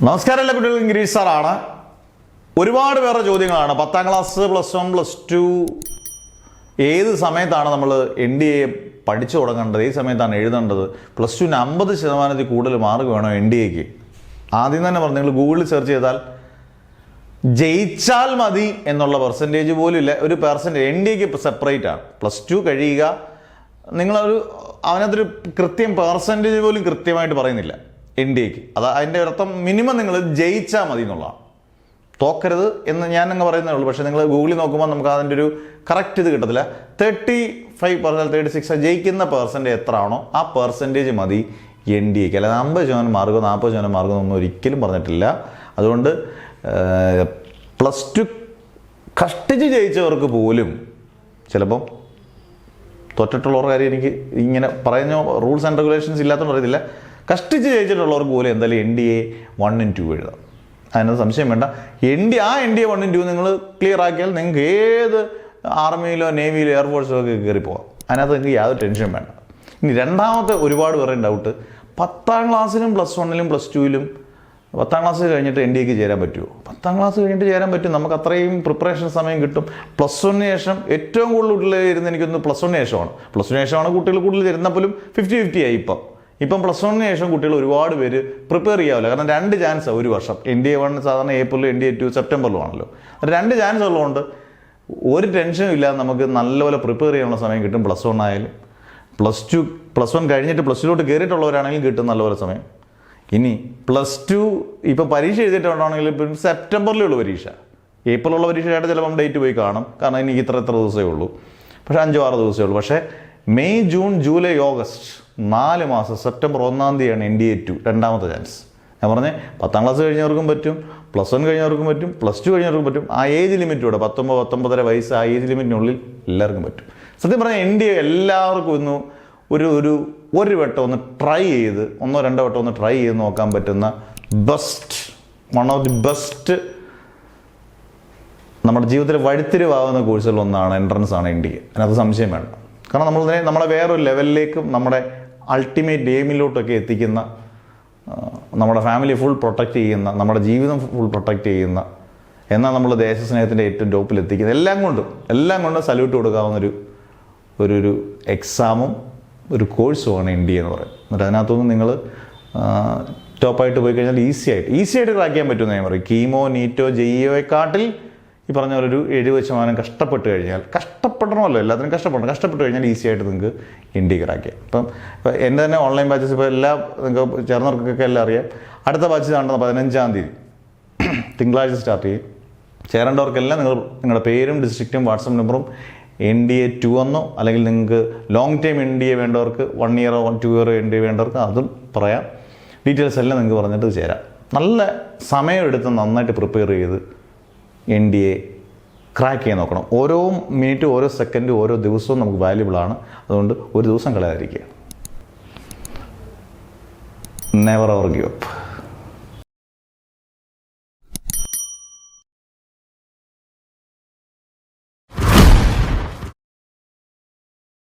നമസ്കാരം, എല്ലാ കുട്ടികൾക്കും ഗിരീഷ് സാറാണ്. ഒരുപാട് പേരുടെ ചോദ്യങ്ങളാണ്. 10ാം ക്ലാസ്, +1, +2 ഏത് സമയത്താണ് നമ്മൾ NDA പഠിച്ചു തുടങ്ങേണ്ടത്, ഏത് സമയത്താണ് എഴുതേണ്ടത്, +2ന് 50% കൂടുതൽ മാർക്ക് വേണോ NDAക്ക്? ആദ്യം തന്നെ പറഞ്ഞു, നിങ്ങൾ ഗൂഗിളിൽ സെർച്ച് ചെയ്താൽ ജയിച്ചാൽ മതി എന്നുള്ള പെർസെൻറ്റേജ് പോലും ഇല്ല. ഒരു NDAക്ക് സെപ്പറേറ്റ് ആണ്. +2 കഴിയുക, നിങ്ങളൊരു അവനകത്തൊരു പെർസെൻറ്റേജ് പോലും കൃത്യമായിട്ട് പറയുന്നില്ല NDAക്ക്. അതിൻ്റെ അർത്ഥം മിനിമം നിങ്ങൾ ജയിച്ചാൽ മതി എന്നുള്ളതാണ്. തോക്കരുത് എന്ന് ഞാൻ അങ്ങ് പറയുന്നേ ഉള്ളൂ. പക്ഷേ നിങ്ങൾ ഗൂഗിളിൽ നോക്കുമ്പോൾ നമുക്ക് അതിൻ്റെ ഒരു കറക്റ്റ് ഇത് കിട്ടത്തില്ല. 35%, 36 ജയിക്കുന്ന പെർസെൻറ്റേജ് എത്ര ആണോ ആ പെർസെൻറ്റേജ് മതി NDAക്ക്. അല്ലാതെ 50% മാർക്കോ 40% മാർക്കോ ഒന്നും ഒരിക്കലും പറഞ്ഞിട്ടില്ല. അതുകൊണ്ട് +2 കഷ്ടിച്ച് ജയിച്ചവർക്ക് പോലും ചിലപ്പം തോറ്റിട്ടുള്ളവർ കാര്യം എനിക്ക് ഇങ്ങനെ പറയുന്ന റൂൾസ് ആൻഡ് റെഗുലേഷൻസ് ഇല്ലാത്തതുകൊണ്ട് അറിയത്തില്ല. കഷ്ടിച്ച് ജയിച്ചിട്ടുള്ളവർക്ക് പോലും എന്തായാലും NDA 1 and 2 എഴുതാം. അതിനകത്ത് സംശയം വേണ്ട. NDA 1 and 2 നിങ്ങൾ ക്ലിയർ ആക്കിയാൽ നിങ്ങൾക്ക് ഏത് ആർമിയിലോ നേവിയിലോ എയർഫോഴ്സിലോ ഒക്കെ കയറി പോകാം. അതിനകത്ത് നിങ്ങൾക്ക് യാതൊരു ടെൻഷനും വേണ്ട. ഇനി രണ്ടാമത്തെ ഒരുപാട് പേരുടെ ഡൗട്ട്, 10ാം ക്ലാസ്സിലും +1ലും +2ലും 10ാം ക്ലാസ് കഴിഞ്ഞിട്ട് NDAക്ക് ചേരാൻ പറ്റുമോ? 10ാം ക്ലാസ് കഴിഞ്ഞിട്ട് ചേരാൻ പറ്റും. നമുക്ക് അത്രയും പ്രിപ്പറേഷൻ സമയം കിട്ടും. +1ന് ശേഷം ഏറ്റവും കൂടുതൽ കുട്ടികൾ ഇരുന്ന് എനിക്കൊന്ന് +1ന് ശേഷമാണ്. +1ന് ശേഷമാണ് കുട്ടികൾ കൂടുതൽ ഇരുന്നപ്പോഴും 50-50 ആയി. ഇപ്പം +1ന് ശേഷം കുട്ടികൾ ഒരുപാട് പേര് പ്രിപ്പയർ ചെയ്യാവില്ല. കാരണം 2 ചാൻസാണ് ഒരു വർഷം. NDA 1 സാധാരണ ഏപ്രിലും NDA 2 സെപ്റ്റംബറിലും ആണല്ലോ. 2 ചാൻസ് ഉള്ളതുകൊണ്ട് ഒരു ടെൻഷനും ഇല്ലാതെ നമുക്ക് നല്ലപോലെ പ്രിപ്പയർ ചെയ്യാനുള്ള സമയം കിട്ടും. +1 ആയാലും +1 കഴിഞ്ഞിട്ട് +2ലോട്ട് കയറിയിട്ടുള്ളവരാണെങ്കിലും കിട്ടും നല്ലപോലെ സമയം. ഇനി +2 ഇപ്പം പരീക്ഷ എഴുതിയിട്ടുണ്ടാണെങ്കിൽ ഇപ്പം സെപ്റ്റംബറിലേ ഉള്ളൂ പരീക്ഷ. ഏപ്രിലുള്ള പരീക്ഷയായിട്ട് ചിലപ്പം ഡേറ്റ് പോയി കാണും. കാരണം ഇനി ഇത്ര ദിവസമേ ഉള്ളൂ. പക്ഷേ 5-6 ദിവസമേ ഉള്ളൂ. പക്ഷേ മെയ്, ജൂൺ, ജൂലൈ, ഓഗസ്റ്റ് 4 മാസം. സെപ്റ്റംബർ 1-ാം തീയതിയാണ് NDA 2 രണ്ടാമത്തെ ചാൻസ്. ഞാൻ പറഞ്ഞേ 10ാം ക്ലാസ് കഴിഞ്ഞവർക്കും പറ്റും, +1 കഴിഞ്ഞവർക്കും പറ്റും, +2 കഴിഞ്ഞവർക്കും പറ്റും. ആ ഏജ് ലിമിറ്റൂടെ 19-19.5 വയസ്സ് ആ ഏജ് ലിമിറ്റിനുള്ളിൽ എല്ലാവർക്കും പറ്റും. സത്യം പറഞ്ഞാൽ NDA എല്ലാവർക്കും ഒന്ന് ഒരു വട്ടം ഒന്ന് ട്രൈ ചെയ്ത് 1-2 വട്ടം ഒന്ന് ട്രൈ ചെയ്ത് നോക്കാൻ പറ്റുന്ന വൺ ഓഫ് ദി ബെസ്റ്റ് നമ്മുടെ ജീവിതത്തിൽ വഴിത്തിരിവാകുന്ന കോഴ്സുകളൊന്നാണ് എൻട്രൻസ് ആണ് NDA. അതിനകത്ത് സംശയം വേണ്ട. കാരണം നമ്മളെ വേറൊരു ലെവലിലേക്കും നമ്മുടെ അൾട്ടിമേറ്റ് എയിമിലോട്ടൊക്കെ എത്തിക്കുന്ന, നമ്മുടെ ഫാമിലി ഫുൾ പ്രൊട്ടക്റ്റ് ചെയ്യുന്ന, നമ്മുടെ ജീവിതം ഫുൾ പ്രൊട്ടക്റ്റ് ചെയ്യുന്ന, എന്നാൽ നമ്മൾ ദേശസ്നേഹത്തിൻ്റെ ഏറ്റവും ടോപ്പിൽ എത്തിക്കുന്ന, എല്ലാം കൊണ്ടും സല്യൂട്ട് കൊടുക്കാവുന്ന ഒരു എക്സാമും ഒരു കോഴ്സുമാണ് NDA എന്ന് പറയുന്നത്. എന്നിട്ട് അതിനകത്തൊന്നും നിങ്ങൾ ടോപ്പായിട്ട് പോയി കഴിഞ്ഞാൽ ഈസി ആയിട്ട് ക്രാക്ക് ചെയ്യാൻ പറ്റുമെന്ന് ഞാൻ പറയും. കീമോ, നീറ്റോ, JEOയെക്കാട്ടിൽ ഈ പറഞ്ഞ പോലെ ഒരു 70% കഷ്ടപ്പെട്ട് കഴിഞ്ഞാൽ, കഷ്ടപ്പെടണമല്ലോ, എല്ലാത്തിനും കഷ്ടപ്പെട്ട് കഴിഞ്ഞാൽ ഈസി ആയിട്ട് നിങ്ങൾക്ക് NDA ക്രാക്ക് ചെയ്യാം. ഇപ്പം എൻ്റെ തന്നെ ഓൺലൈൻ ബാച്ചസ് ഇപ്പോൾ നിങ്ങൾക്ക് ചേർന്നവർക്കൊക്കെ എല്ലാം അറിയാം. അടുത്ത ബാച്ച് കാണുന്നത് 15-ാം തീയതി തിങ്കളാഴ്ച സ്റ്റാർട്ട് ചെയ്യും. ചേരേണ്ടവർക്കെല്ലാം നിങ്ങളുടെ പേരും ഡിസ്ട്രിക്റ്റും വാട്സപ്പ് നമ്പറും NDA 2 എന്നോ, അല്ലെങ്കിൽ നിങ്ങൾക്ക് ലോങ് ടൈം NDA വേണ്ടവർക്ക് 1 ഇയറോ 2 ഇയറോ NDA വേണ്ടവർക്ക് അതും പറയാം. ഡീറ്റെയിൽസ് എല്ലാം നിങ്ങൾക്ക് പറഞ്ഞിട്ട് ചേരാം. നല്ല സമയമെടുത്ത് നന്നായിട്ട് പ്രിപ്പയർ ചെയ്ത് NDA ക്രാക്ക് ചെയ്യാൻ നോക്കണം. ഓരോ മിനിറ്റും, ഓരോ സെക്കൻഡും, ഓരോ ദിവസവും നമുക്ക് വാല്യുബിളാണ്. അതുകൊണ്ട് ഒരു ദിവസം കളയാതിരിക്കുക. Never ever give up.